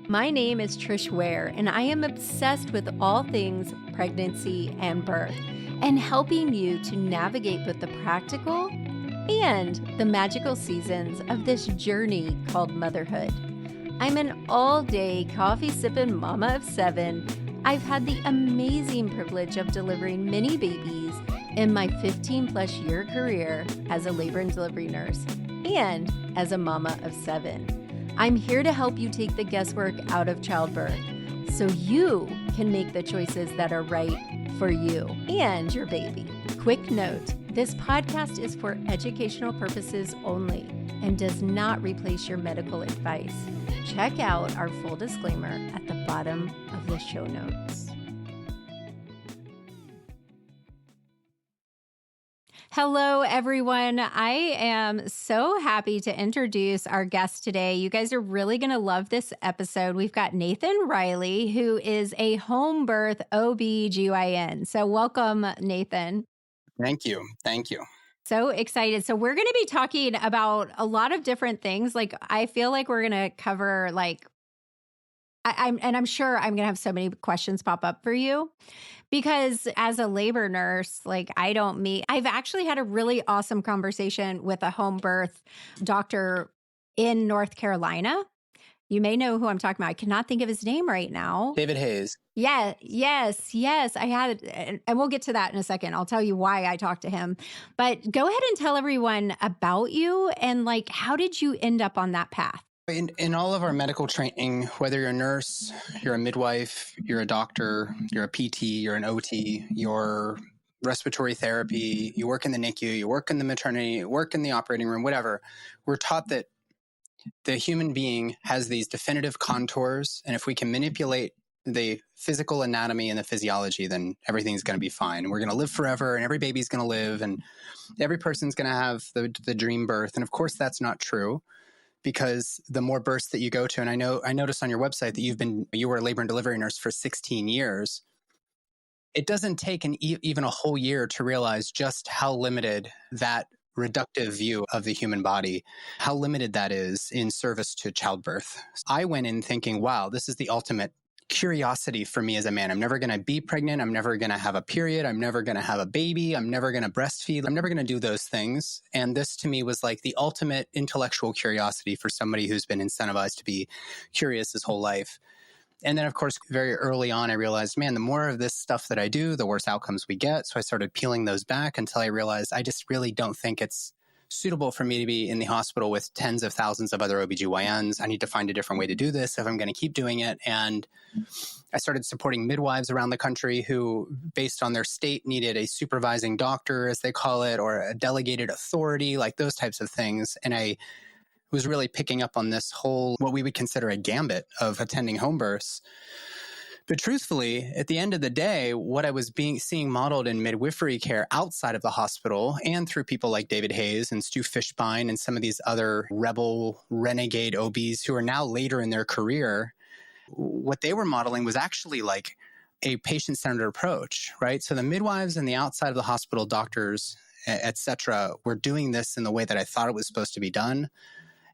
My name is Trish Ware, and I am obsessed with all things pregnancy and birth, and helping you to navigate both the practical and the magical seasons of this journey called motherhood. I'm an all-day coffee-sipping mama of 7. I've had the amazing privilege of delivering many babies in my 15-plus year career as a labor and delivery nurse and as a mama of 7. I'm here to help you take the guesswork out of childbirth so you can make the choices that are right for you and your baby. Quick note, this podcast is for educational purposes only and does not replace your medical advice. Check out our full disclaimer at the bottom of the show notes. Hello, everyone. I am so happy to introduce our guest today. You guys are really going to love this episode. We've got Nathan Riley, who is a home birth OBGYN. So welcome, Nathan. Thank you. Thank you. So excited. So we're going to be talking about a lot of different things. I feel like we're going to cover I'm sure I'm going to have so many questions pop up for you because as a labor nurse, I've actually had a really awesome conversation with a home birth doctor in North Carolina. You may know who I'm talking about. I cannot think of his name right now. David Hayes. Yeah, yes. I had it. And we'll get to that in a second. I'll tell you why I talked to him. But go ahead and tell everyone about you and how did you end up on that path? In all of our medical training, whether you're a nurse, you're a midwife, you're a doctor, you're a PT, you're an OT, you're respiratory therapy, you work in the NICU, you work in the maternity, you work in the operating room, whatever, we're taught that the human being has these definitive contours, and if we can manipulate the physical anatomy and the physiology, then everything's going to be fine. And we're going to live forever, and every baby's going to live, and every person's going to have the dream birth. And of course, that's not true. Because the more births that you go to, and I noticed on your website that you were a labor and delivery nurse for 16 years. It doesn't take even a whole year to realize just how limited that reductive view of the human body, how limited that is in service to childbirth. I went in thinking, wow, this is the ultimate curiosity for me as a man. I'm never going to be pregnant. I'm never going to have a period. I'm never going to have a baby. I'm never going to breastfeed. I'm never going to do those things. And this to me was like the ultimate intellectual curiosity for somebody who's been incentivized to be curious his whole life. And then, of course, very early on, I realized, man, the more of this stuff that I do, the worse outcomes we get. So I started peeling those back until I realized I just really don't think it's suitable for me to be in the hospital with tens of thousands of other OBGYNs. I need to find a different way to do this if I'm going to keep doing it. And I started supporting midwives around the country who, based on their state, needed a supervising doctor, as they call it, or a delegated authority, like those types of things. And I was really picking up on this whole, what we would consider a gambit of attending home births. But truthfully, at the end of the day, what I was seeing modeled in midwifery care outside of the hospital and through people like David Hayes and Stu Fishbein and some of these other renegade OBs who are now later in their career, what they were modeling was actually like a patient-centered approach, right? So the midwives and the outside of the hospital doctors, et cetera, were doing this in the way that I thought it was supposed to be done.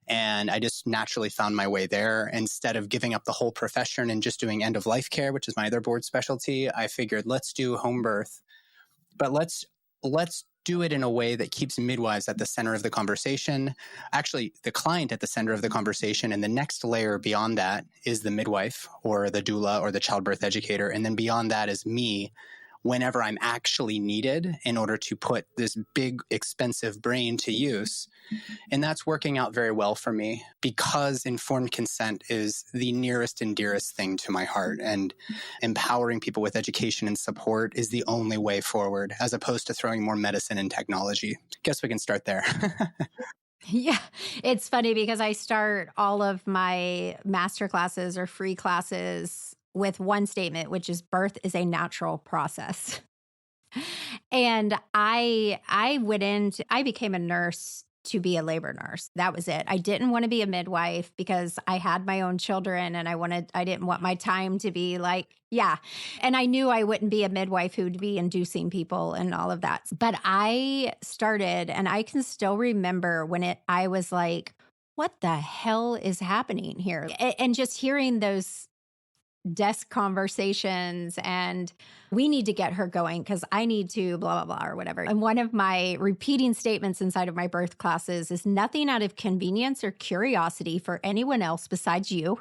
And I just naturally found my way there. Instead of giving up the whole profession and just doing end-of-life care, which is my other board specialty, I figured let's do home birth, but let's do it in a way that keeps midwives at the center of the conversation, actually the client at the center of the conversation. And the next layer beyond that is the midwife or the doula or the childbirth educator. And then beyond that is me whenever I'm actually needed in order to put this big, expensive brain to use. And that's working out very well for me because informed consent is the nearest and dearest thing to my heart. And empowering people with education and support is the only way forward, as opposed to throwing more medicine and technology. Guess we can start there. Yeah, it's funny because I start all of my master classes or free classes with one statement, which is birth is a natural process. And I became a nurse to be a labor nurse. That was it. I didn't want to be a midwife because I had my own children and I didn't want my time to be and I knew I wouldn't be a midwife who'd be inducing people and all of that. But I started, and I can still remember when I was like, what the hell is happening here? And just hearing those desk conversations and we need to get her going because I need to blah, blah, blah, or whatever. And one of my repeating statements inside of my birth classes is nothing out of convenience or curiosity for anyone else besides you.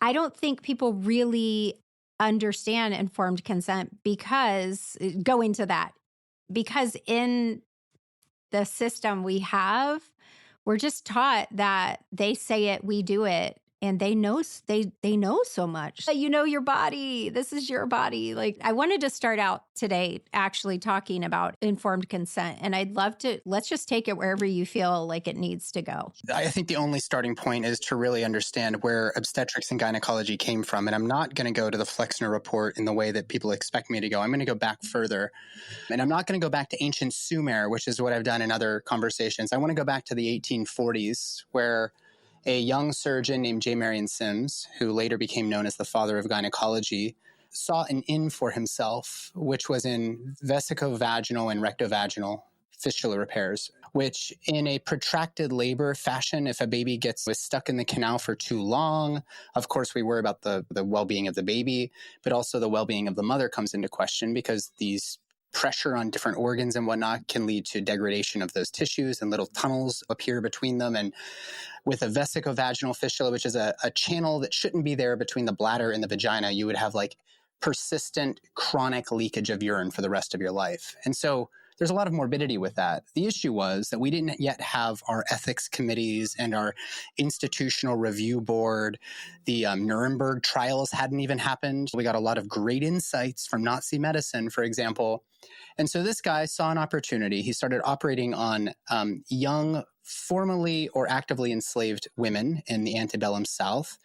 I don't think people really understand informed consent because in the system we have, we're just taught that they say it, we do it. And they know so much. You know your body. This is your body. Like, I wanted to start out today actually talking about informed consent. And I'd love to, let's just take it wherever you feel like it needs to go. I think the only starting point is to really understand where obstetrics and gynecology came from. And I'm not going to go to the Flexner report in the way that people expect me to go. I'm going to go back further. And I'm not going to go back to ancient Sumer, which is what I've done in other conversations. I want to go back to the 1840s, where a young surgeon named J. Marion Sims, who later became known as the father of gynecology, sought an in for himself, which was in vesicovaginal and rectovaginal fistula repairs, which in a protracted labor fashion, if a baby was stuck in the canal for too long, of course, we worry about the well-being of the baby, but also the well-being of the mother comes into question because these pressure on different organs and whatnot can lead to degradation of those tissues and little tunnels appear between them. And with a vesicovaginal fistula, which is a channel that shouldn't be there between the bladder and the vagina, you would have like persistent chronic leakage of urine for the rest of your life. And so there's a lot of morbidity with that. The issue was that we didn't yet have our ethics committees and our institutional review board. The Nuremberg trials hadn't even happened. We got a lot of great insights from Nazi medicine, for example. And so this guy saw an opportunity. He started operating on young, formerly or actively enslaved women in the antebellum South.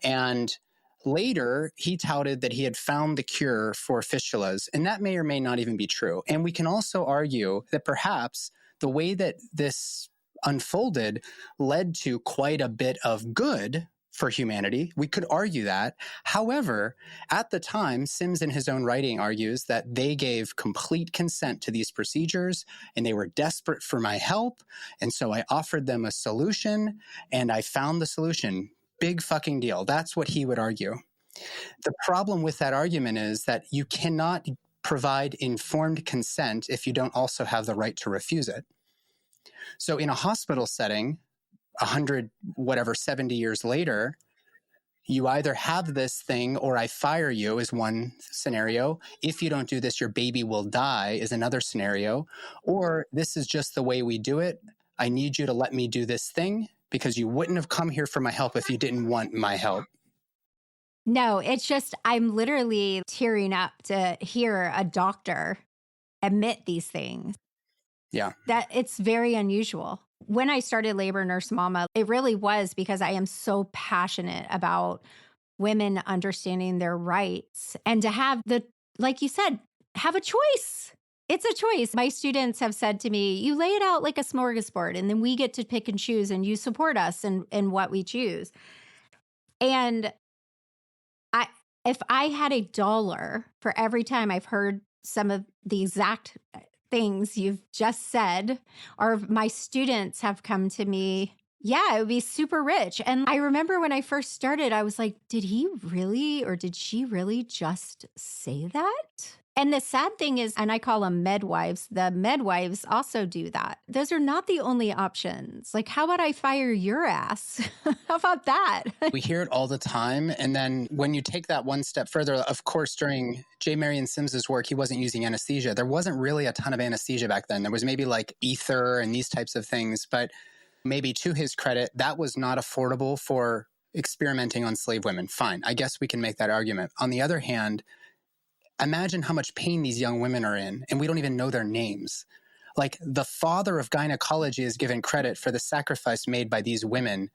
And later, he touted that he had found the cure for fistulas, and that may or may not even be true. And we can also argue that perhaps the way that this unfolded led to quite a bit of good for humanity. We could argue that. However, at the time, Sims in his own writing argues that they gave complete consent to these procedures and they were desperate for my help. And so I offered them a solution and I found the solution. Big fucking deal. That's what he would argue. The problem with that argument is that you cannot provide informed consent if you don't also have the right to refuse it. So in a hospital setting, 70 years later, you either have this thing or I fire you is one scenario. If you don't do this, your baby will die is another scenario. Or this is just the way we do it. I need you to let me do this thing because you wouldn't have come here for my help if you didn't want my help. No, it's just, I'm literally tearing up to hear a doctor admit these things. Yeah. That it's very unusual. When I started Labor Nurse Mama, it really was because I am so passionate about women understanding their rights and to have like you said, have a choice. It's a choice. My students have said to me, you lay it out like a smorgasbord and then we get to pick and choose and you support us in what we choose. And if I had $1 for every time I've heard some of the exact things you've just said, or my students have come to me, yeah, it would be super rich. And I remember when I first started, I was like, did he really, or did she really just say that? And the sad thing is, and I call them medwives, the medwives also do that. Those are not the only options. Like, how about I fire your ass? How about that? We hear it all the time. And then when you take that one step further, of course, during J. Marion Sims's work, he wasn't using anesthesia. There wasn't really a ton of anesthesia back then. There was maybe like ether and these types of things. But maybe to his credit, that was not affordable for experimenting on slave women. Fine. I guess we can make that argument. On the other hand, imagine how much pain these young women are in, and we don't even know their names. Like, the father of gynecology is given credit for the sacrifice made by these women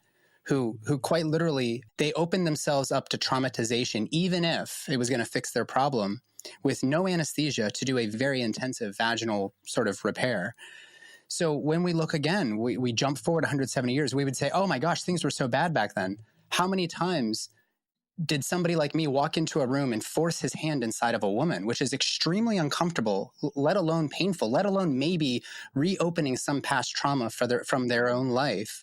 who quite literally, they opened themselves up to traumatization, even if it was going to fix their problem, with no anesthesia to do a very intensive vaginal sort of repair. So when we look again, we jump forward 170 years, we would say, oh my gosh, things were so bad back then. How many times did somebody like me walk into a room and force his hand inside of a woman, which is extremely uncomfortable, let alone painful, let alone maybe reopening some past trauma from their own life?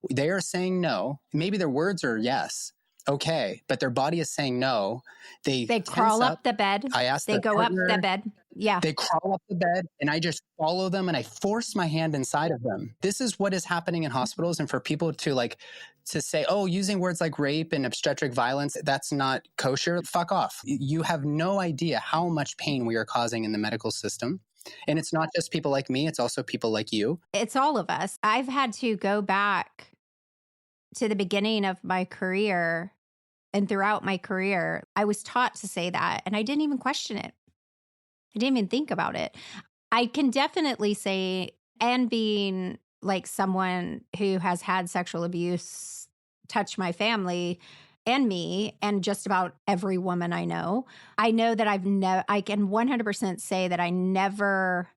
They are saying no. Maybe their words are yes. Okay. But their body is saying no. They crawl up the bed. I ask they go partner, up the bed. Yeah. They crawl up the bed and I just follow them and I force my hand inside of them. This is what is happening in hospitals. And for people to say, oh, using words like rape and obstetric violence, that's not kosher. Fuck off. You have no idea how much pain we are causing in the medical system. And it's not just people like me. It's also people like you. It's all of us. I've had to go back to the beginning of my career, and throughout my career, I was taught to say that, and I didn't even question it. I didn't even think about it. I can definitely say, and being like someone who has had sexual abuse touch my family and me and just about every woman I know that I can 100% say that I never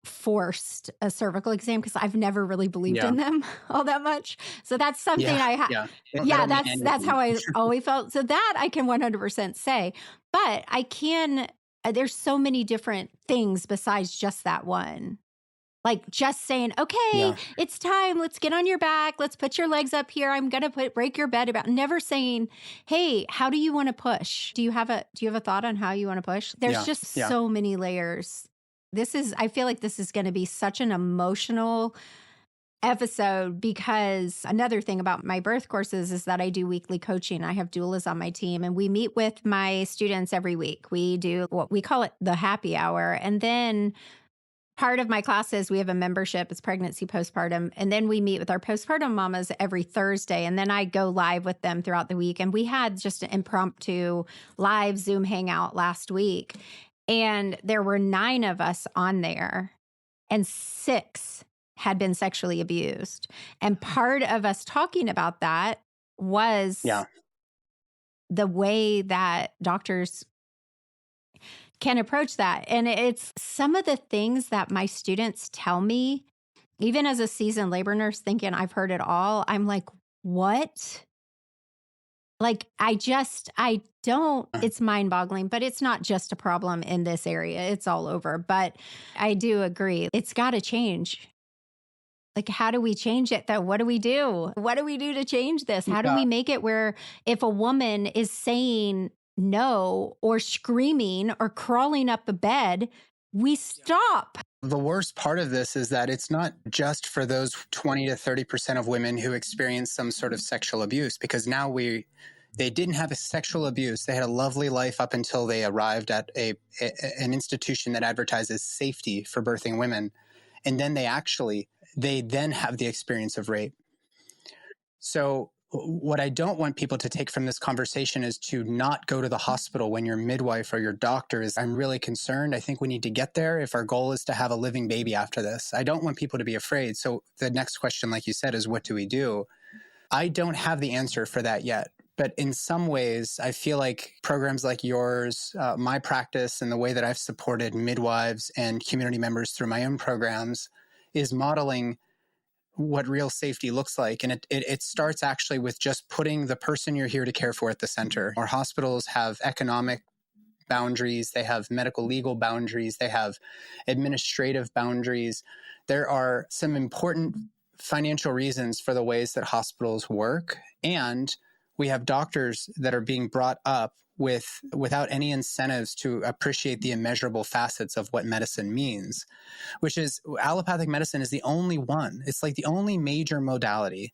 forced a cervical exam because I've never really believed in them all that much. So that's something that's how I always felt. So that I can 100% say, but I can, there's so many different things besides just that one. Like just saying, okay, it's time. Let's get on your back. Let's put your legs up here. I'm going to break your bed about never saying, hey, how do you want to push? Do you have a thought on how you want to push? There's just so many layers. I feel like this is going to be such an emotional episode because another thing about my birth courses is that I do weekly coaching. I have doulas on my team and we meet with my students every week. We do what we call it the happy hour. And then part of my classes, we have a membership. It's pregnancy, postpartum. And then we meet with our postpartum mamas every Thursday. And then I go live with them throughout the week. And we had just an impromptu live Zoom hangout last week. And there were 9 of us on there and 6 had been sexually abused. And part of us talking about that was the way that doctors can approach that. And it's some of the things that my students tell me, even as a seasoned labor nurse thinking I've heard it all, I'm like, what? Like, I don't, it's mind boggling, but it's not just a problem in this area. It's all over. But I do agree. It's got to change. Like, how do we change it though? What do we do? What do we do to change this? How do we make it where if a woman is saying no or screaming or crawling up a bed, we stop? The worst part of this is that it's not just for those 20 to 30% of women who experience some sort of sexual abuse, because now they didn't have a sexual abuse. They had a lovely life up until they arrived at an institution that advertises safety for birthing women. And then they then have the experience of rape. So what I don't want people to take from this conversation is to not go to the hospital when your midwife or your doctor is, I'm really concerned. I think we need to get there if our goal is to have a living baby after this. I don't want people to be afraid. So the next question, like you said, is what do we do? I don't have the answer for that yet. But in some ways, I feel like programs like yours, my practice and the way that I've supported midwives and community members through my own programs is modeling what real safety looks like. And it starts actually with just putting the person you're here to care for at the center. Our hospitals have economic boundaries. They have medical legal boundaries. They have administrative boundaries. There are some important financial reasons for the ways that hospitals work. And we have doctors that are being brought up without any incentives to appreciate the immeasurable facets of what medicine means, which is allopathic medicine is the only one. It's like the only major modality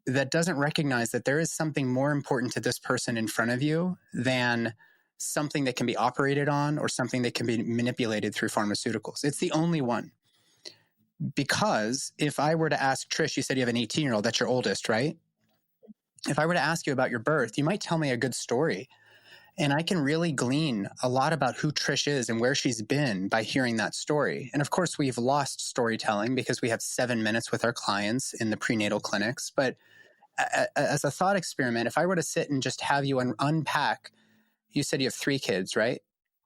that doesn't recognize that there is something more important to this person in front of you than something that can be operated on or something that can be manipulated through pharmaceuticals. It's the only one. Because if I were to ask Trish, you said you have an 18-year-old, that's your oldest, right? If I were to ask you about your birth, you might tell me a good story. And I can really glean a lot about who Trish is and where she's been by hearing that story. And of course, we've lost storytelling because we have 7 minutes with our clients in the prenatal clinics. But as a thought experiment, if I were to sit and just have you unpack, you said you have 3 kids, right?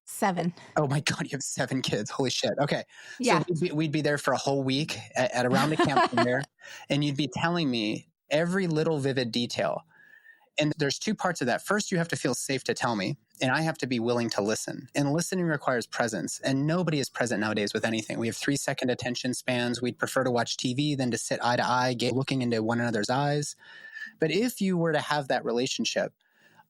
7. Oh my God, you have 7 kids. Holy shit. Okay. Yeah. So we'd be there for a whole week at around the campfire, and you'd be telling me every little vivid detail. And there's two parts of that. First, you have to feel safe to tell me, and I have to be willing to listen. And listening requires presence, and nobody is present nowadays with anything. We have 3-second attention spans. We'd prefer to watch TV than to sit eye to eye, looking into one another's eyes. But if you were to have that relationship,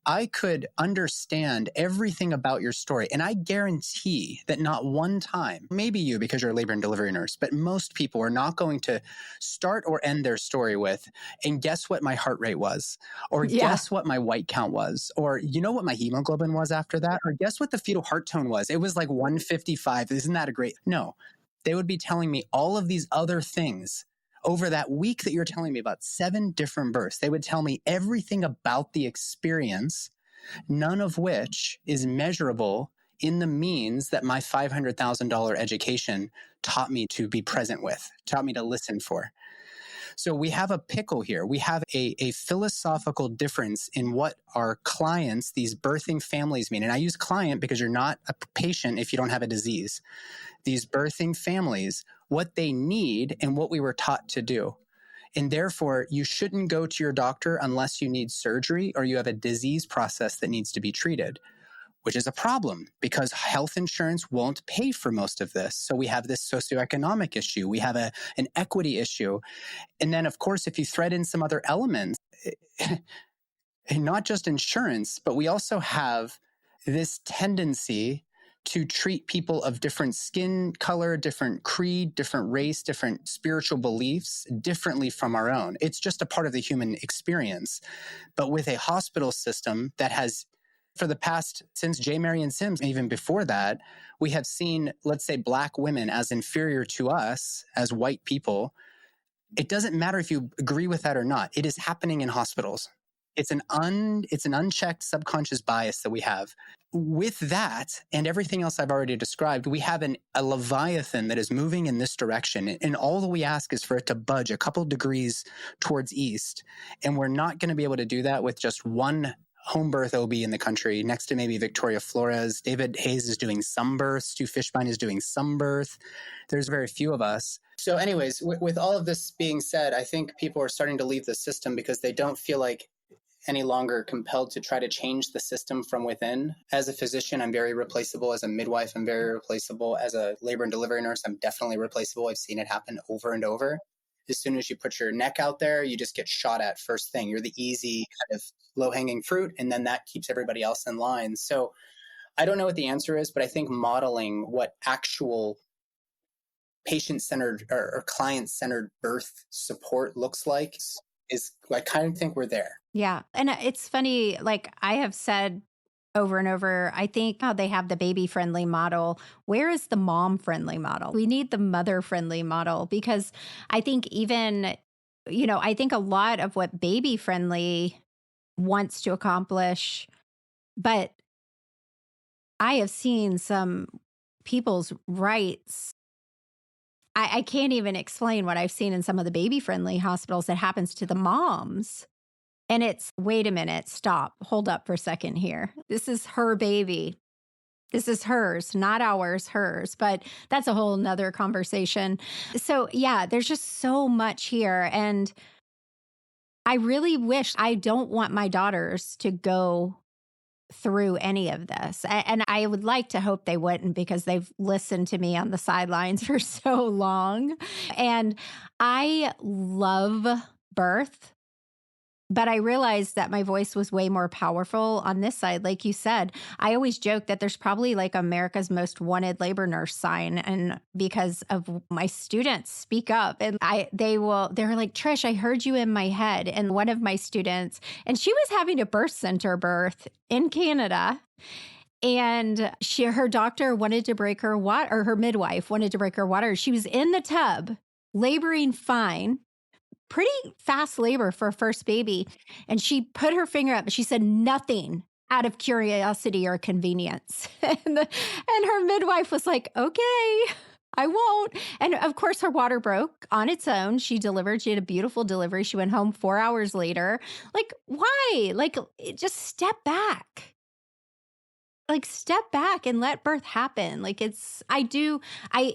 I could understand everything about your story. And I guarantee that not one time, maybe you because you're a labor and delivery nurse, but most people are not going to start or end their story with, and guess what my heart rate was? Or guess what my white count was? Or you know what my hemoglobin was after that? Or guess what the fetal heart tone was? It was like 155. Isn't that a great? No, they would be telling me all of these other things. Over that week that you're telling me about 7 different births, they would tell me everything about the experience, none of which is measurable in the means that my $500,000 education taught me to be present with, taught me to listen for. So we have a pickle here. We have a philosophical difference in what our clients, these birthing families mean. And I use client because you're not a patient if you don't have a disease. These birthing families, what they need and what we were taught to do. And therefore, you shouldn't go to your doctor unless you need surgery or you have a disease process that needs to be treated, which is a problem because health insurance won't pay for most of this. So we have this socioeconomic issue. We have an equity issue. And then, of course, if you thread in some other elements, and not just insurance, but we also have this tendency to treat people of different skin color, different creed, different race, different spiritual beliefs differently from our own. It's just a part of the human experience. But with a hospital system that has, for the past, since J. Marion Sims, even before that, we have seen, let's say, Black women as inferior to us as white people. It doesn't matter if you agree with that or not. It is happening in hospitals. It's an unchecked subconscious bias that we have. With that and everything else I've already described, we have a Leviathan that is moving in this direction. And all that we ask is for it to budge a couple degrees towards east. And we're not going to be able to do that with just one home birth OB in the country, next to maybe Victoria Flores. David Hayes is doing some birth. Stu Fishbein is doing some birth. There's very few of us. So anyways, with all of this being said, I think people are starting to leave the system because they don't feel like any longer compelled to try to change the system from within. As a physician, I'm very replaceable. As a midwife, I'm very replaceable. As a labor and delivery nurse, I'm definitely replaceable. I've seen it happen over and over. As soon as you put your neck out there, you just get shot at first thing. You're the easy kind of low-hanging fruit, and then that keeps everybody else in line. So I don't know what the answer is, but I think modeling what actual patient-centered or client-centered birth support looks like is, I kind of think we're there. Yeah. And it's funny, like I have said over and over, I think how they have the baby-friendly model. Where is the mom-friendly model? We need the mother-friendly model because I think even, I think a lot of what baby-friendly wants to accomplish, but I have seen some people's rights. I can't even explain what I've seen in some of the baby-friendly hospitals that happens to the moms. And it's, wait a minute, stop, hold up for a second here. This is her baby. This is hers, not ours, hers. But that's a whole nother conversation. So yeah, there's just so much here. And I really wish, I don't want my daughters to go through any of this. And I would like to hope they wouldn't because they've listened to me on the sidelines for so long. And I love birth. But I realized that my voice was way more powerful on this side. Like you said, I always joke that there's probably like America's most wanted labor nurse sign. And because of my students speak up and they're like, Trish, I heard you in my head. And one of my students, and she was having a birth center birth in Canada. And her doctor wanted to break her water, or her midwife wanted to break her water. She was in the tub, laboring fine. Pretty fast labor for a first baby. And she put her finger up and she said nothing out of curiosity or convenience. And her midwife was like, okay, I won't. And of course, her water broke on its own. She delivered. She had a beautiful delivery. She went home 4 hours later. Like, why? Like, just step back. Like, step back and let birth happen. Like, I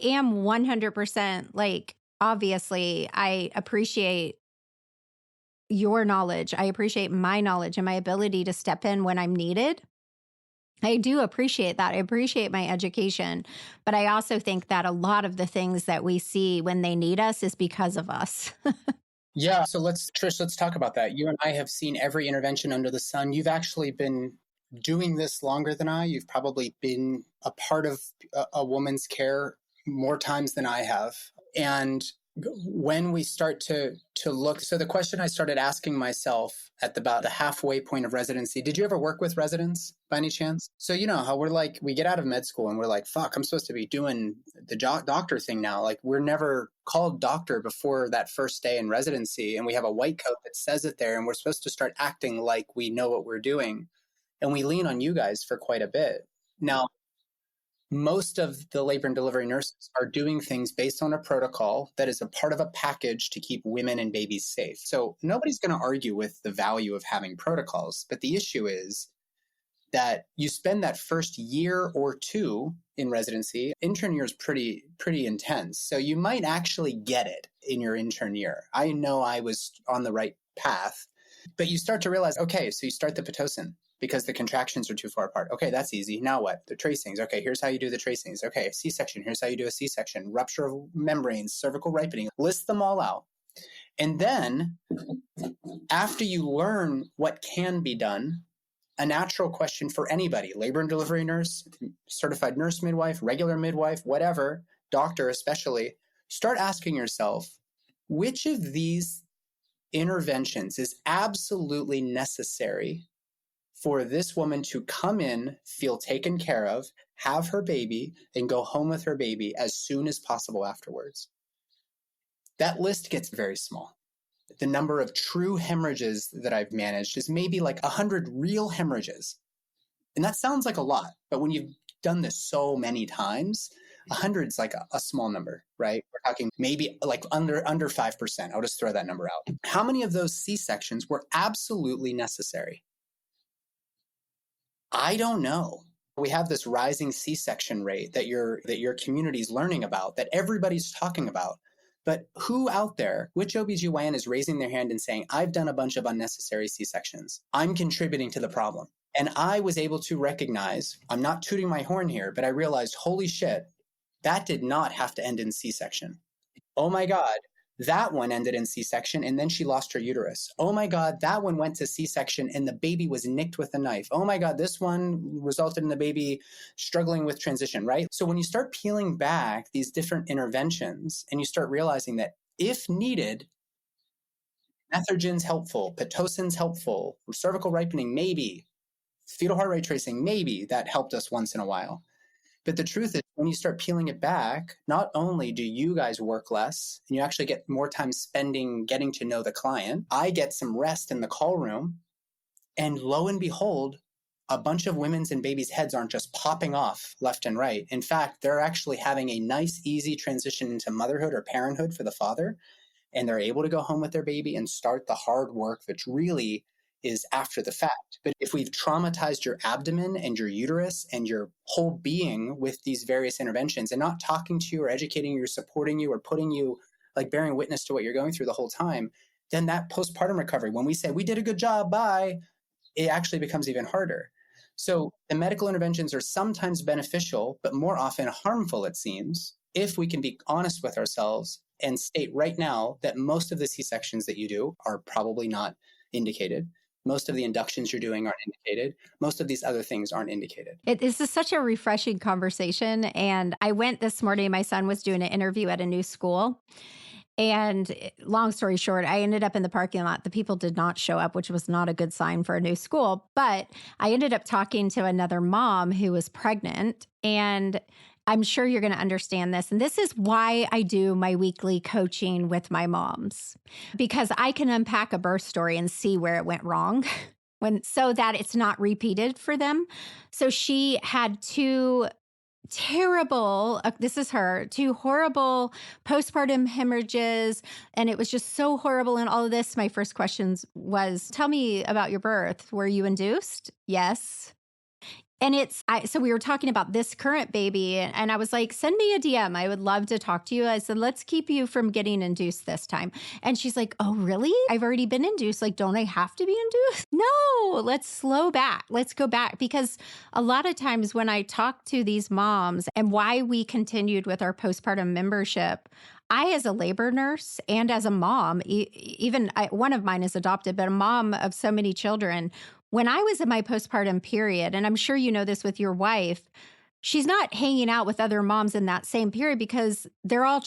am 100% like, obviously, I appreciate your knowledge. I appreciate my knowledge and my ability to step in when I'm needed. I do appreciate that. I appreciate my education. But I also think that a lot of the things that we see when they need us is because of us. Yeah. So Trish, let's talk about that. You and I have seen every intervention under the sun. You've actually been doing this longer than I. You've probably been a part of a woman's care more times than I have. And when we start to look, so the question I started asking myself at about the halfway point of residency, did you ever work with residents by any chance? So you know how we're like, we get out of med school and we're like, fuck, I'm supposed to be doing the doctor thing now. Like we're never called doctor before that first day in residency. And we have a white coat that says it there. And we're supposed to start acting like we know what we're doing. And we lean on you guys for quite a bit. Now, most of the labor and delivery nurses are doing things based on a protocol that is a part of a package to keep women and babies safe. So nobody's going to argue with the value of having protocols. But the issue is that you spend that first year or two in residency. Intern year is pretty intense. So you might actually get it in your intern year. I know I was on the right path, but you start to realize, okay, so you start the Pitocin because the contractions are too far apart. Okay, that's easy. Now what? The tracings. Okay, here's how you do the tracings. Okay, C-section. Here's how you do a C-section. Rupture of membranes, cervical ripening. List them all out. And then after you learn what can be done, a natural question for anybody, labor and delivery nurse, certified nurse midwife, regular midwife, whatever, doctor especially, start asking yourself, which of these interventions is absolutely necessary for this woman to come in, feel taken care of, have her baby, and go home with her baby as soon as possible afterwards? That list gets very small. The number of true hemorrhages that I've managed is maybe like 100 real hemorrhages. And that sounds like a lot, but when you've done this so many times, 100 is like a small number, right? We're talking maybe like under 5%. I'll just throw that number out. How many of those C-sections were absolutely necessary? I don't know. We have this rising C-section rate that your community is learning about, that everybody's talking about. But who out there, which OBGYN is raising their hand and saying, I've done a bunch of unnecessary C-sections. I'm contributing to the problem. And I was able to recognize, I'm not tooting my horn here, but I realized, holy shit, that did not have to end in C-section. Oh my God, that one ended in C-section and then she lost her uterus. Oh my God, that one went to C-section and the baby was nicked with a knife. Oh my God, this one resulted in the baby struggling with transition, right? So when you start peeling back these different interventions and you start realizing that if needed, methogen's helpful, Pitocin's helpful, cervical ripening, maybe, fetal heart rate tracing, maybe that helped us once in a while. But the truth is, when you start peeling it back, not only do you guys work less and you actually get more time spending getting to know the client, I get some rest in the call room. And lo and behold, a bunch of women's and babies' heads aren't just popping off left and right. In fact, they're actually having a nice, easy transition into motherhood or parenthood for the father. And they're able to go home with their baby and start the hard work that really is after the fact. But if we've traumatized your abdomen and your uterus and your whole being with these various interventions and not talking to you or educating you or supporting you or putting you, like bearing witness to what you're going through the whole time, then that postpartum recovery, when we say we did a good job, bye, it actually becomes even harder. So the medical interventions are sometimes beneficial, but more often harmful, it seems, if we can be honest with ourselves and state right now that most of the C-sections that you do are probably not indicated. Most of the inductions you're doing aren't indicated. Most of these other things aren't indicated. This is such a refreshing conversation. And I went this morning, my son was doing an interview at a new school. And long story short, I ended up in the parking lot. The people did not show up, which was not a good sign for a new school. But I ended up talking to another mom who was pregnant. And I'm sure you're going to understand this. And this is why I do my weekly coaching with my moms, because I can unpack a birth story and see where it went wrong so that it's not repeated for them. So she had two horrible postpartum hemorrhages. And it was just so horrible. And all of this, my first questions was, tell me about your birth. Were you induced? Yes. And so we were talking about this current baby, and I was like, send me a DM. I would love to talk to you. I said, let's keep you from getting induced this time. And she's like, oh, really? I've already been induced. Like, don't I have to be induced? No, let's slow back. Let's go back. Because a lot of times when I talk to these moms and why we continued with our postpartum membership, I, as a labor nurse and as a mom, one of mine is adopted, but a mom of so many children, when I was in my postpartum period, and I'm sure you know this with your wife, she's not hanging out with other moms in that same period because they're all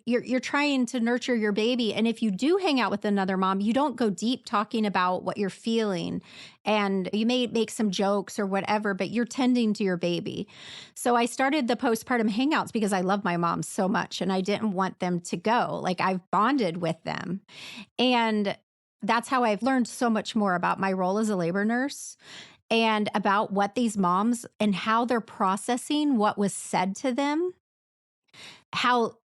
you're trying to nurture your baby. And if you do hang out with another mom, you don't go deep talking about what you're feeling. And you may make some jokes or whatever, but you're tending to your baby. So I started the postpartum hangouts because I love my mom so much and I didn't want them to go. Like, I've bonded with them. And that's how I've learned so much more about my role as a labor nurse and about what these moms and how they're processing what was said to them, how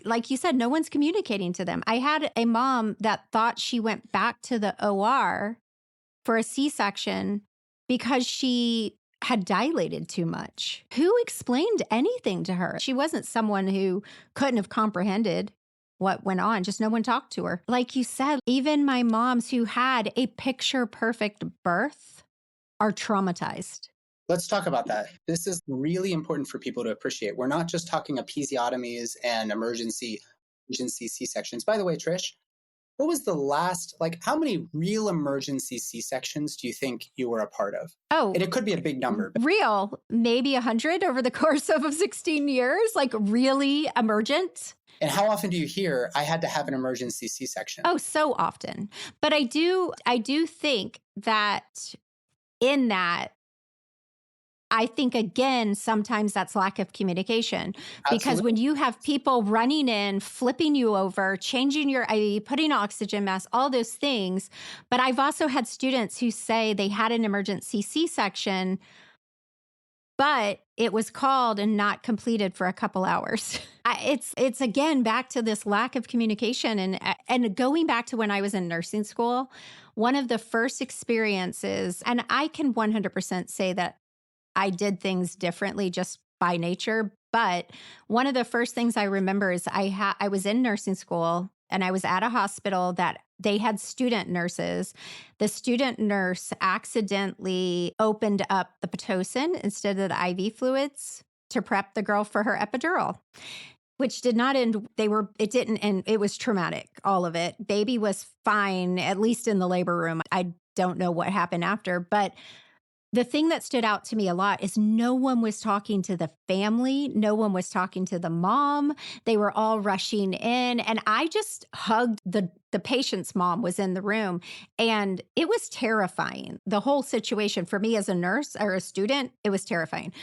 like you said, no one's communicating to them. I had a mom that thought she went back to the OR for a C-section because she had dilated too much. Who explained anything to her? She wasn't someone who couldn't have comprehended what went on. Just no one talked to her. Like you said, even my moms who had a picture perfect birth are traumatized. Let's talk about that. This is really important for people to appreciate. We're not just talking episiotomies and emergency C-sections. By the way, Trish, what was the last, how many real emergency C-sections do you think you were a part of? Oh, and it could be a big number. But real, maybe 100 over the course of 16 years, like really emergent. And how often do you hear, I had to have an emergency C-section? Oh, so often. But I do think that in that, I think, again, sometimes that's lack of communication. Because Absolutely. when you have people running in, flipping you over, changing your IV, putting oxygen mask, all those things. But I've also had students who say they had an emergency C-section, but it was called and not completed for a couple hours. It's again back to this lack of communication and going back to when I was in nursing school, one of the first experiences, and I can 100% say that I did things differently just by nature. But one of the first things I remember is I was in nursing school and I was at a hospital that they had student nurses. The student nurse accidentally opened up the Pitocin instead of the IV fluids to prep the girl for her epidural, which did not end. It didn't end. It was traumatic, all of it. Baby was fine, at least in the labor room. I don't know what happened after, but the thing that stood out to me a lot is no one was talking to the family. No one was talking to the mom. They were all rushing in. And I just hugged the patient's mom was in the room. And it was terrifying. The whole situation for me as a nurse or a student, it was terrifying.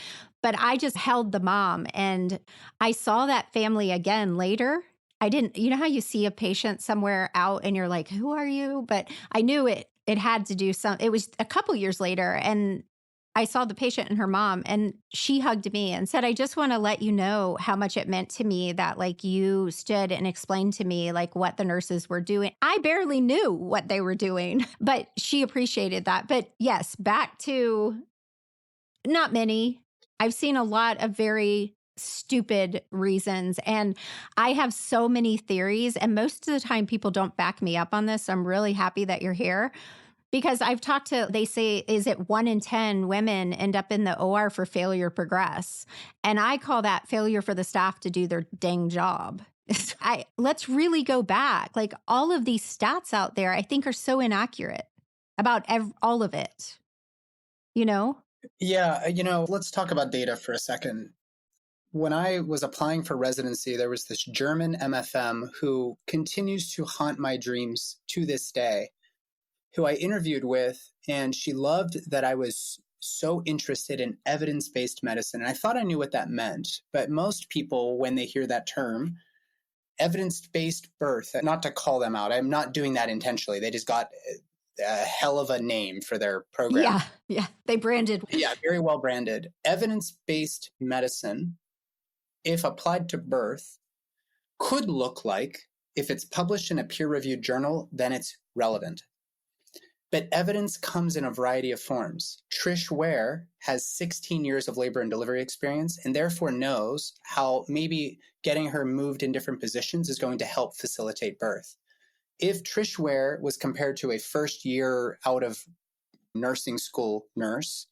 But I just held the mom and I saw that family again later. I didn't, you know how you see a patient somewhere out and you're like, who are you? But I knew it had to do it was a couple years later. And I saw the patient and her mom and she hugged me and said, I just want to let you know how much it meant to me that you stood and explained to me what the nurses were doing. I barely knew what they were doing, but she appreciated that. But yes, back to not many. I've seen a lot of very stupid reasons. And I have so many theories. And most of the time people don't back me up on this. So I'm really happy that you're here. Because I've talked they say, is it 1 in 10 women end up in the OR for failure progress? And I call that failure for the staff to do their dang job. Let's really go back. All of these stats out there, I think are so inaccurate about all of it, Yeah, let's talk about data for a second. When I was applying for residency, there was this German MFM who continues to haunt my dreams to this day, who I interviewed with, and she loved that I was so interested in evidence-based medicine. And I thought I knew what that meant. But most people, when they hear that term, evidence-based birth, not to call them out, I'm not doing that intentionally. They just got a hell of a name for their program. Yeah. They branded. Yeah, very well branded. Evidence-based medicine, if applied to birth, could look like, if it's published in a peer-reviewed journal, then it's relevant. But evidence comes in a variety of forms. Trish Ware has 16 years of labor and delivery experience and therefore knows how maybe getting her moved in different positions is going to help facilitate birth. If Trish Ware was compared to a first year out of nursing school nurse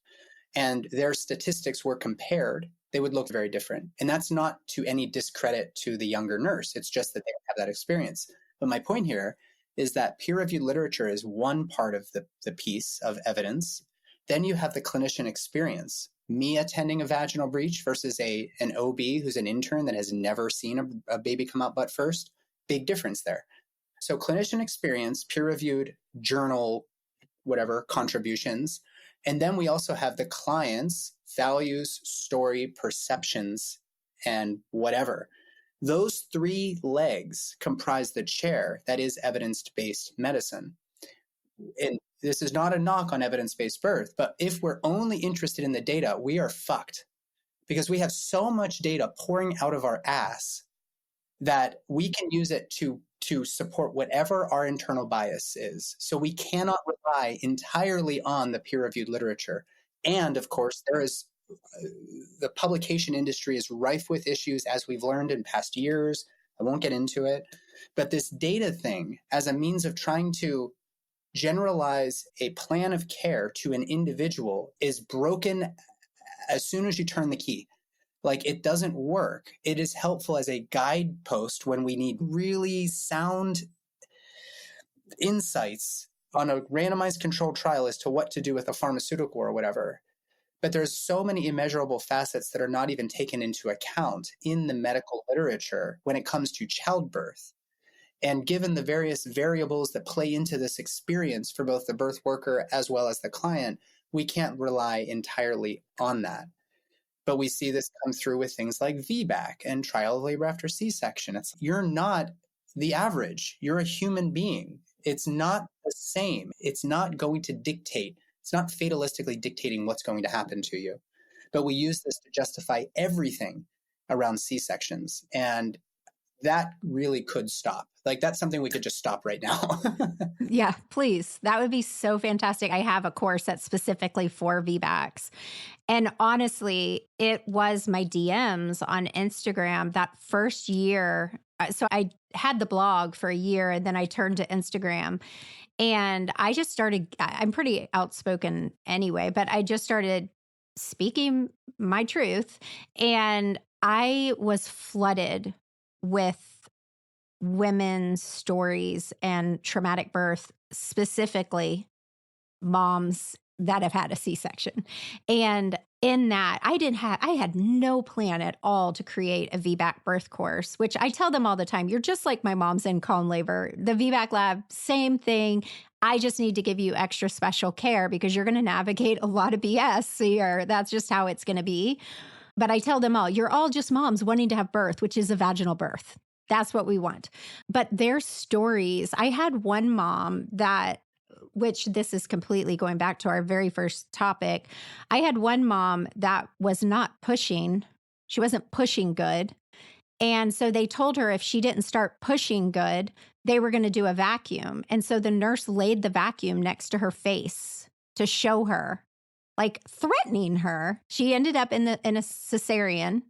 and their statistics were compared, they would look very different. And that's not to any discredit to the younger nurse. It's just that they have that experience. But my point here is that peer-reviewed literature is one part of the piece of evidence. Then you have the clinician experience. Me attending a vaginal breech versus an OB who's an intern that has never seen a baby come out butt first. Big difference there. So clinician experience, peer-reviewed journal, whatever, contributions. And then we also have the client's values, story, perceptions, and whatever. Those three legs comprise the chair that is evidence-based medicine. And this is not a knock on evidence-based birth, but if we're only interested in the data, we are fucked because we have so much data pouring out of our ass that we can use it to support whatever our internal bias is. So we cannot rely entirely on the peer-reviewed literature. And of course, the publication industry is rife with issues, as we've learned in past years. I won't get into it. But this data thing, as a means of trying to generalize a plan of care to an individual, is broken as soon as you turn the key. Like, it doesn't work. It is helpful as a guidepost when we need really sound insights on a randomized controlled trial as to what to do with a pharmaceutical or whatever. But there's so many immeasurable facets that are not even taken into account in the medical literature when it comes to childbirth. And given the various variables that play into this experience for both the birth worker as well as the client, we can't rely entirely on that. But we see this come through with things like VBAC and trial of labor after C-section. You're not the average. You're a human being. It's not the same. It's not going to dictate. It's not fatalistically dictating what's going to happen to you. But we use this to justify everything around C-sections. And that really could stop. Like, that's something we could just stop right now. Yeah, please. That would be so fantastic. I have a course that's specifically for VBACs. And honestly, it was my DMs on Instagram that first year. So I had the blog for a year and then I turned to Instagram and I just started, I'm pretty outspoken anyway, but I just started speaking my truth. And I was flooded with women's stories and traumatic birth, specifically moms that have had a C-section. And in that, I had no plan at all to create a VBAC birth course, which I tell them all the time. You're just like my mom's in calm labor. The VBAC lab, same thing. I just need to give you extra special care because you're going to navigate a lot of BS here. That's just how it's going to be. But I tell them all, you're all just moms wanting to have birth, which is a vaginal birth. That's what we want. But their stories, I had one mom which this is completely going back to our very first topic. I had one mom that was not pushing. She wasn't pushing good. And so they told her if she didn't start pushing good, they were going to do a vacuum. And so the nurse laid the vacuum next to her face to show her, like threatening her. She ended up in a cesarean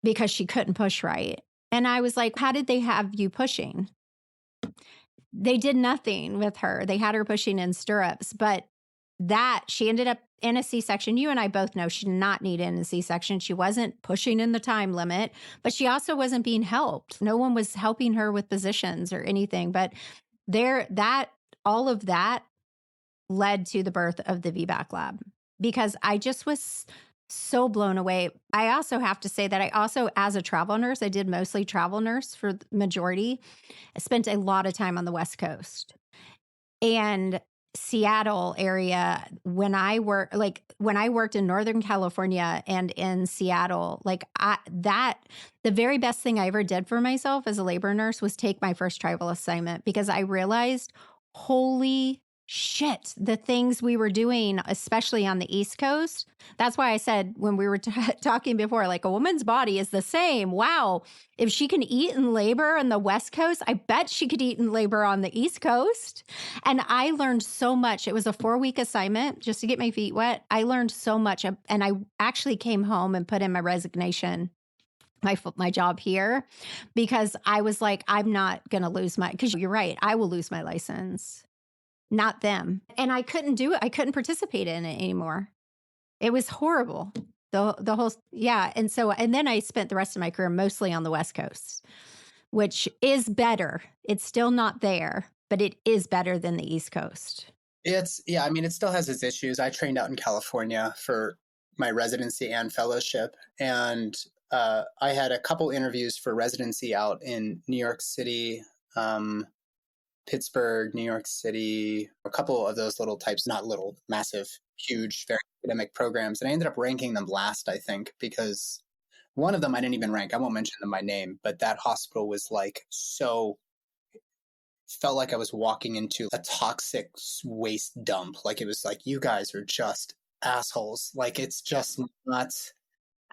because she couldn't push right. And I was like, how did they have you pushing? They did nothing with her. They had her pushing in stirrups, but she ended up in a C-section. You and I both know she did not need in a C-section. She wasn't pushing in the time limit, but she also wasn't being helped. No one was helping her with positions or anything. But all of that led to the birth of the VBAC lab because I just was so blown away. I also have to say that I also, as a travel nurse, I did mostly travel nurse for the majority. I spent a lot of time on the West Coast and Seattle area. When I worked in Northern California and in Seattle, the very best thing I ever did for myself as a labor nurse was take my first travel assignment because I realized, holy shit, the things we were doing, especially on the East Coast. That's why I said when we were talking before, like a woman's body is the same. Wow. If she can eat in labor on the West Coast, I bet she could eat in labor on the East Coast. And I learned so much. It was a 4-week assignment just to get my feet wet. I learned so much. And I actually came home and put in my resignation, my job here, because I was like, I'm not going to lose because you're right. I will lose my license. Not them. And I couldn't do it. I couldn't participate in it anymore. It was horrible. The whole, yeah. And then I spent the rest of my career mostly on the West Coast, which is better. It's still not there, but it is better than the East Coast. It still has its issues. I trained out in California for my residency and fellowship. And I had a couple interviews for residency out in New York City, Pittsburgh, New York City, a couple of those little types, not little, massive, huge, very academic programs. And I ended up ranking them last, I think, because one of them I didn't even rank. I won't mention them by name, but that hospital was felt like I was walking into a toxic waste dump. Like it was like, you guys are just assholes. Like it's just nuts.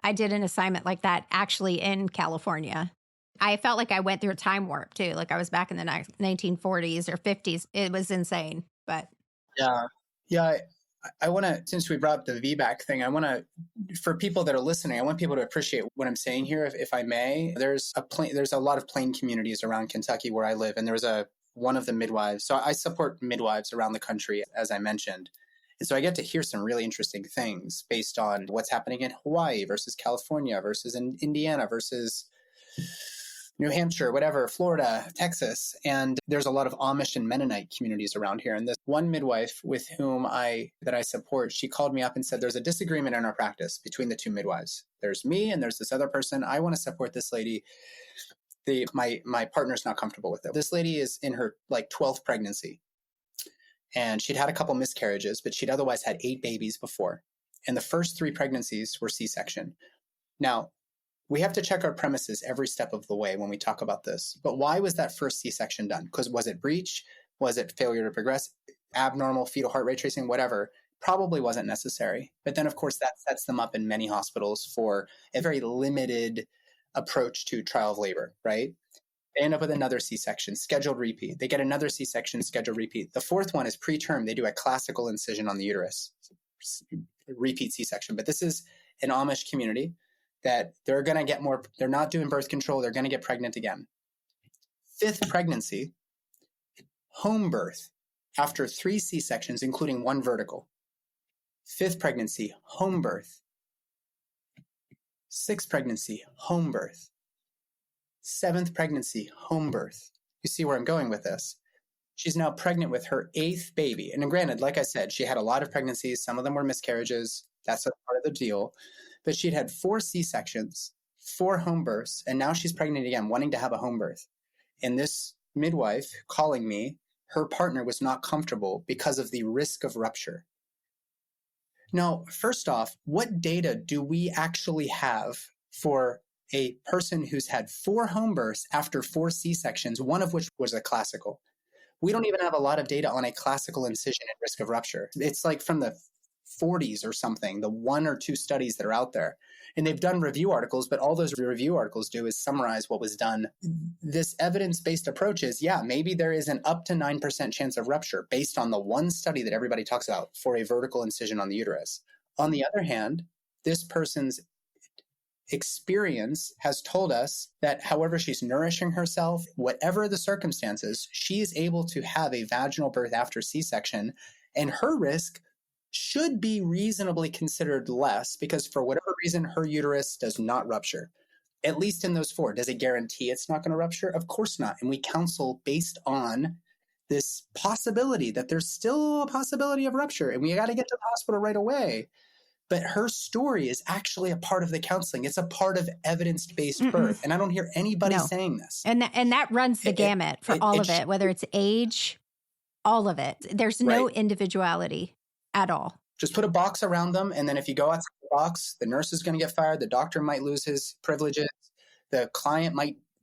I did an assignment like that actually in California. I felt like I went through a time warp too. Like I was back in the 1940s or 50s. It was insane, but. Yeah. I want to, since we brought up the VBAC thing, for people that are listening, I want people to appreciate what I'm saying here, if I may. There's a lot of plain communities around Kentucky where I live, and there was one of the midwives. So I support midwives around the country, as I mentioned. And so I get to hear some really interesting things based on what's happening in Hawaii versus California versus in Indiana versus New Hampshire, whatever, Florida, Texas. And there's a lot of Amish and Mennonite communities around here. And this one midwife with whom that I support, she called me up and said, there's a disagreement in our practice between the two midwives. There's me and there's this other person. I want to support this lady. My partner's not comfortable with it. This lady is in her 12th pregnancy. And she'd had a couple miscarriages, but she'd otherwise had 8 babies before. And the first 3 pregnancies were C-section. Now, we have to check our premises every step of the way when we talk about this. But why was that first C-section done? Because was it breech? Was it failure to progress? Abnormal fetal heart rate tracing? Whatever. Probably wasn't necessary. But then, of course, that sets them up in many hospitals for a very limited approach to trial of labor, right? They end up with another C-section, scheduled repeat. They get another C-section, scheduled repeat. The 4th one is preterm. They do a classical incision on the uterus, repeat C-section. But this is an Amish community that they're going to get more, they're not doing birth control, they're going to get pregnant again. 5th pregnancy, home birth, after 3 C-sections, including 1 vertical. 5th pregnancy, home birth. 6th pregnancy, home birth. 7th pregnancy, home birth. You see where I'm going with this. She's now pregnant with her 8th baby. And granted, like I said, she had a lot of pregnancies. Some of them were miscarriages. That's a part of the deal. But she'd had 4 C-sections, 4 home births, and now she's pregnant again, wanting to have a home birth. And this midwife calling me, her partner was not comfortable because of the risk of rupture. Now, first off, what data do we actually have for a person who's had 4 home births after 4 C-sections, one of which was a classical? We don't even have a lot of data on a classical incision and risk of rupture. It's like from the 40s or something, the 1 or 2 studies that are out there. And they've done review articles, but all those review articles do is summarize what was done. This evidence-based approach is, maybe there is an up to 9% chance of rupture based on the one study that everybody talks about for a vertical incision on the uterus. On the other hand, this person's experience has told us that however she's nourishing herself, whatever the circumstances, she is able to have a vaginal birth after C-section, and her risk should be reasonably considered less because for whatever reason, her uterus does not rupture. At least in those 4. Does it guarantee it's not going to rupture? Of course not. And we counsel based on this possibility that there's still a possibility of rupture and we got to get to the hospital right away. But her story is actually a part of the counseling. It's a part of evidence-based birth. And I don't hear anybody saying this. And that runs the gamut for all of it, whether it's age, all of it. There's no individuality at all. Just put a box around them. And then if you go outside the box, the nurse is going to get fired. The doctor might lose his privileges. The client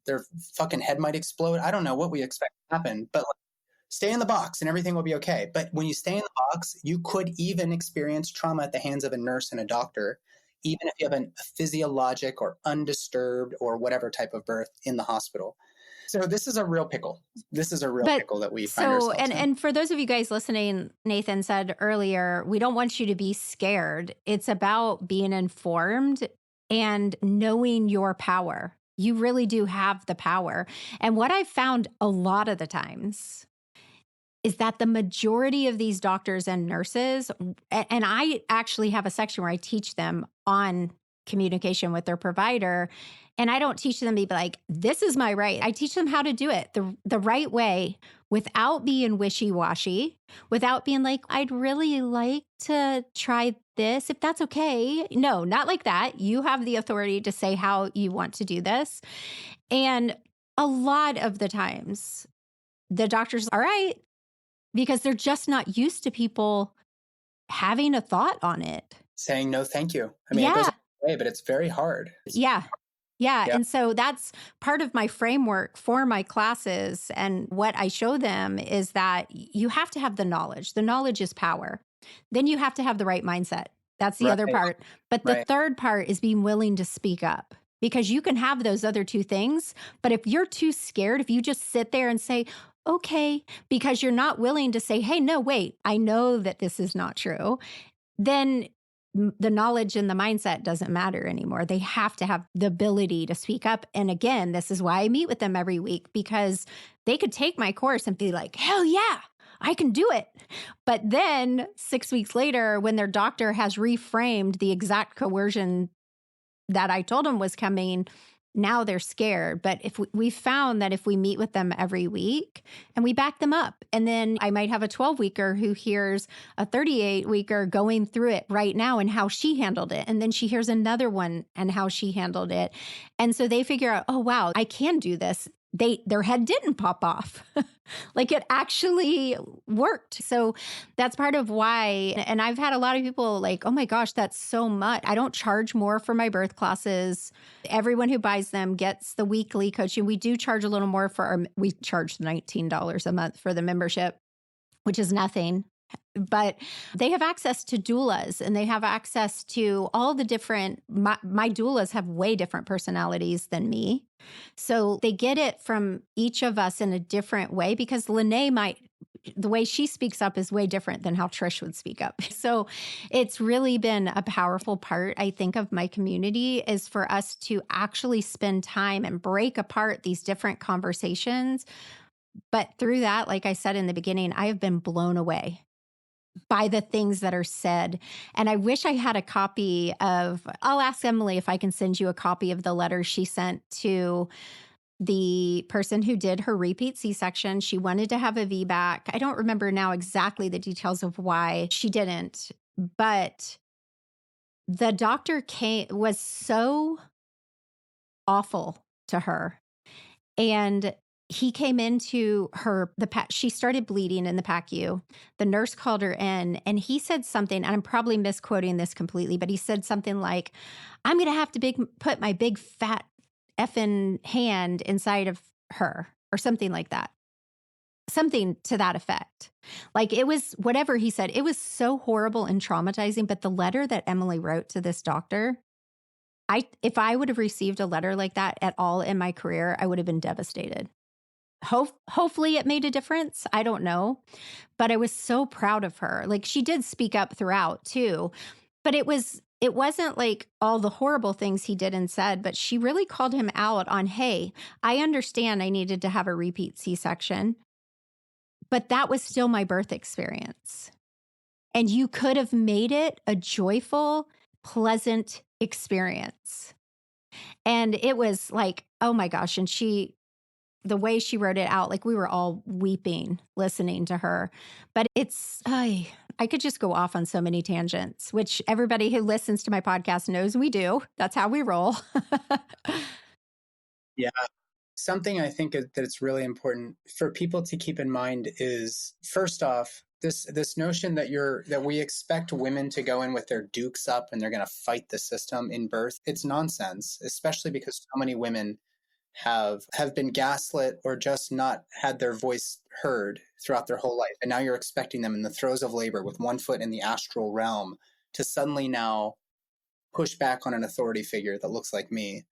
their fucking head might explode. I don't know what we expect to happen. But stay in the box and everything will be okay. But when you stay in the box, you could even experience trauma at the hands of a nurse and a doctor, even if you have a physiologic or undisturbed or whatever type of birth in the hospital. So this is a real pickle. This is a real pickle that we find ourselves in. And for those of you guys listening, Nathan said earlier, we don't want you to be scared. It's about being informed and knowing your power. You really do have the power. And what I've found a lot of the times is that the majority of these doctors and nurses, and I actually have a section where I teach them on communication with their provider. And I don't teach them to be like, this is my right. I teach them how to do it the right way without being wishy-washy, without being like, I'd really like to try this, if that's okay. No, not like that. You have the authority to say how you want to do this. And a lot of the times, the doctor's all right, because they're just not used to people having a thought on it. Saying no, thank you. I mean, it goes away, but it's very hard. Yeah. And so that's part of my framework for my classes. And what I show them is that you have to have the knowledge. The knowledge is power. Then you have to have the right mindset. That's the other part. But the third part is being willing to speak up, because you can have those other two things. But if you're too scared, if you just sit there and say, okay, because you're not willing to say, hey, no, wait, I know that this is not true, then the knowledge and the mindset doesn't matter anymore. They have to have the ability to speak up. And again, this is why I meet with them every week, because they could take my course and be like, hell yeah, I can do it. But then 6 weeks later, when their doctor has reframed the exact coercion that I told them was coming, now they're scared. But if we found that if we meet with them every week and we back them up, and then I might have a 12-weeker who hears a 38-weeker going through it right now and how she handled it. And then she hears another one and how she handled it. And so they figure out, oh, wow, I can do this. Their head didn't pop off. Like it actually worked. So that's part of why. And I've had a lot of people like, oh my gosh, that's so much. I don't charge more for my birth classes. Everyone who buys them gets the weekly coaching. We do charge a little more we charge $19 a month for the membership, which is nothing. But they have access to doulas, and they have access to all the different, my doulas have way different personalities than me. So they get it from each of us in a different way, because Lene the way she speaks up is way different than how Trish would speak up. So it's really been a powerful part, I think, of my community, is for us to actually spend time and break apart these different conversations. But through that, like I said in the beginning, I have been blown away by the things that are said. And I wish I had a copy I'll ask Emily if I can send you a copy of the letter she sent to the person who did her repeat C-section. She wanted to have a VBAC. I don't remember now exactly the details of why she didn't, but the doctor was so awful to her. And he came into she started bleeding in the PACU. The nurse called her in, and he said something, and I'm probably misquoting this completely, but he said something like, I'm going to have to put my big fat effing hand inside of her, or something like that. Something to that effect. Like, it was whatever he said. It was so horrible and traumatizing. But the letter that Emily wrote to this doctor, if I would have received a letter like that at all in my career, I would have been devastated. Hopefully it made a difference. I don't know. But I was so proud of her. Like, she did speak up throughout too. But it wasn't like all the horrible things he did and said, but she really called him out on, hey, I understand I needed to have a repeat C-section, but that was still my birth experience. And you could have made it a joyful, pleasant experience. And it was like, oh my gosh. And the way she wrote it out, like we were all weeping listening to her. But I could just go off on so many tangents, which everybody who listens to my podcast knows we do. That's how we roll. Yeah. Something I think that it's really important for people to keep in mind is, first off, this notion that we expect women to go in with their dukes up and they're going to fight the system in birth. It's nonsense, especially because so many women have been gaslit or just not had their voice heard throughout their whole life. And now you're expecting them in the throes of labor with one foot in the astral realm to suddenly now push back on an authority figure that looks like me.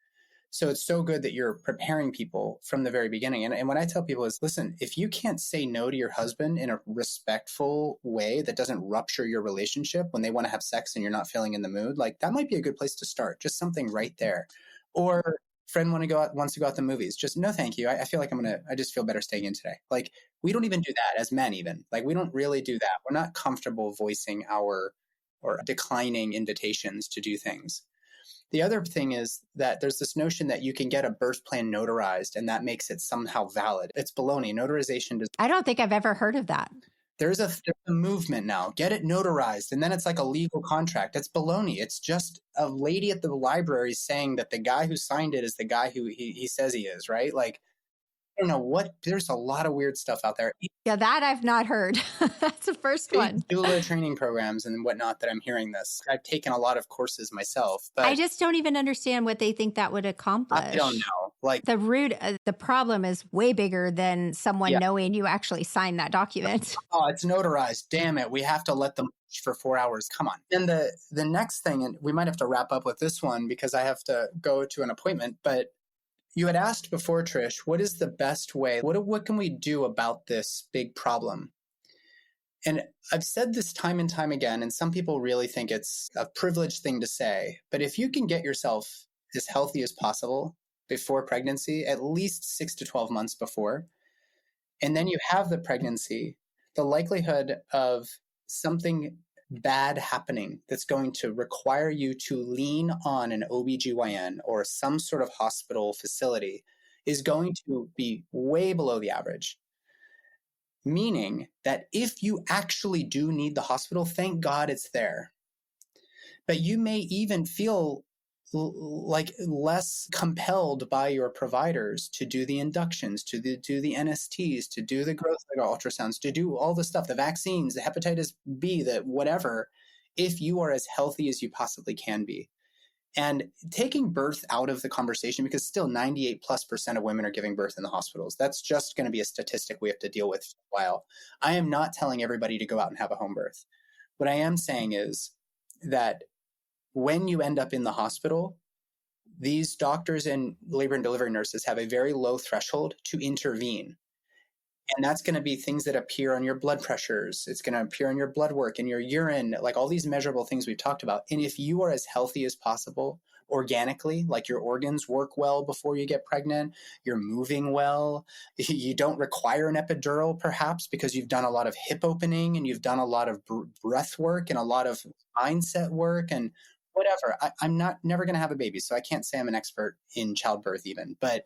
So it's so good that you're preparing people from the very beginning. And what I tell people is, listen, if you can't say no to your husband in a respectful way that doesn't rupture your relationship when they want to have sex and you're not feeling in the mood, like that might be a good place to start. Just something right there. Or friend wants to go out to the movies. Just no, thank you. I feel like I just feel better staying in today. Like we don't even do that as men even. Like we don't really do that. We're not comfortable voicing or declining invitations to do things. The other thing is that there's this notion that you can get a birth plan notarized and that makes it somehow valid. It's baloney. Notarization does. I don't think I've ever heard of that. There's a movement now. Get it notarized. And then it's like a legal contract. It's baloney. It's just a lady at the library saying that the guy who signed it is the guy who he says he is, right? Like, I don't know what, there's a lot of weird stuff out there. Yeah, that I've not heard. That's the first one. Doula training programs and whatnot that I'm hearing this. I've taken a lot of courses myself. But I just don't even understand what they think that would accomplish. I don't know. Like the problem is way bigger than someone knowing you actually signed that document. Oh, it's notarized. Damn it. We have to let them for 4 hours. Come on. And the next thing, and we might have to wrap up with this one because I have to go to an appointment, but you had asked before, Trish, what is the best way? What can we do about this big problem? And I've said this time and time again, and some people really think it's a privileged thing to say, but if you can get yourself as healthy as possible before pregnancy, at least 6 to 12 months before, and then you have the pregnancy, the likelihood of something bad happening that's going to require you to lean on an OBGYN or some sort of hospital facility is going to be way below the average. Meaning that if you actually do need the hospital, thank God it's there. But you may even feel like less compelled by your providers to do the inductions, to do the NSTs, to do the growth ultrasounds, to do all the stuff, the vaccines, the hepatitis B, the whatever, if you are as healthy as you possibly can be. And taking birth out of the conversation, because still 98+% of women are giving birth in the hospitals. That's just going to be a statistic we have to deal with for a while. I am not telling everybody to go out and have a home birth. What I am saying is that when you end up in the hospital, these doctors and labor and delivery nurses have a very low threshold to intervene. And that's going to be things that appear on your blood pressures. It's going to appear on your blood work and your urine, like all these measurable things we've talked about. And if you are as healthy as possible organically, like your organs work well before you get pregnant, you're moving well, you don't require an epidural perhaps because you've done a lot of hip opening and you've done a lot of breath work and a lot of mindset work and whatever. I'm never going to have a baby, so I can't say I'm an expert in childbirth even. But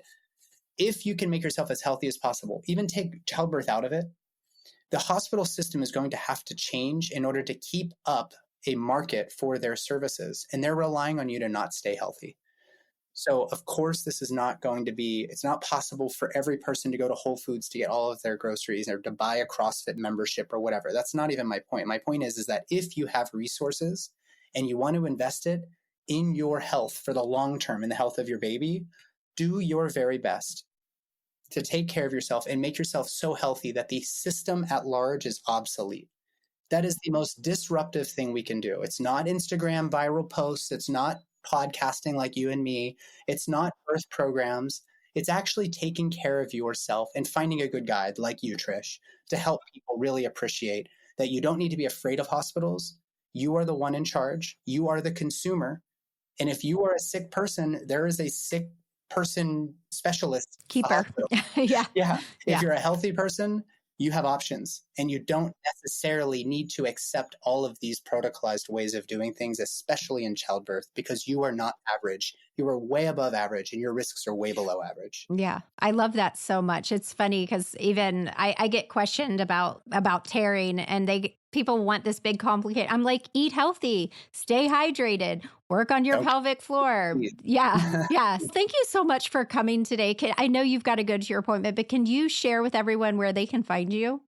if you can make yourself as healthy as possible, even take childbirth out of it, the hospital system is going to have to change in order to keep up a market for their services. And they're relying on you to not stay healthy. So of course, this is not going to be, it's not possible for every person to go to Whole Foods to get all of their groceries or to buy a CrossFit membership or whatever. That's not even my point. My point is that if you have resources and you want to invest it in your health for the long term, in the health of your baby, do your very best to take care of yourself and make yourself so healthy that the system at large is obsolete. That is the most disruptive thing we can do. It's not Instagram viral posts. It's not podcasting like you and me. It's not birth programs. It's actually taking care of yourself and finding a good guide like you, Trish, to help people really appreciate that you don't need to be afraid of hospitals. You are the one in charge. You are the consumer. And if you are a sick person, there is a sick person specialist. Keeper. Yeah. If you're a healthy person, you have options and you don't necessarily need to accept all of these protocolized ways of doing things, especially in childbirth, because you are not average. You are way above average and your risks are way below average. Yeah. I love that so much. It's funny because even I get questioned about tearing and people want this big complicated. I'm like, eat healthy, stay hydrated, work on your pelvic floor. Yeah. Yes. Thank you so much for coming today. I know you've got to go to your appointment, but can you share with everyone where they can find you?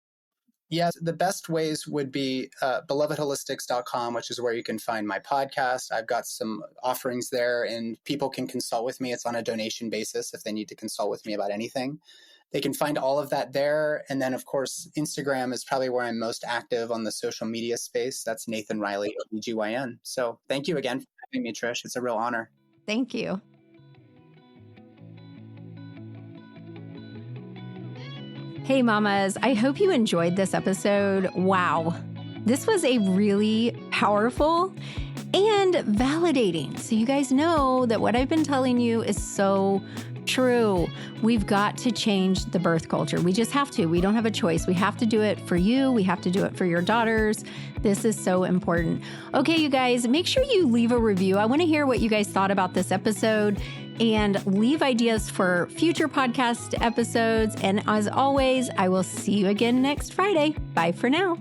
Yes, the best ways would be belovedholistics.com, which is where you can find my podcast. I've got some offerings there and people can consult with me. It's on a donation basis if they need to consult with me about anything. They can find all of that there. And then, of course, Instagram is probably where I'm most active on the social media space. That's Nathan Riley, OBGYN. So thank you again for having me, Trish. It's a real honor. Thank you. Hey, mamas, I hope you enjoyed this episode. Wow. This was a really powerful and validating. So you guys know that what I've been telling you is so true. We've got to change the birth culture. We just have to. We don't have a choice. We have to do it for you. We have to do it for your daughters. This is so important. Okay, you guys, make sure you leave a review. I want to hear what you guys thought about this episode and leave ideas for future podcast episodes. And as always, I will see you again next Friday. Bye for now.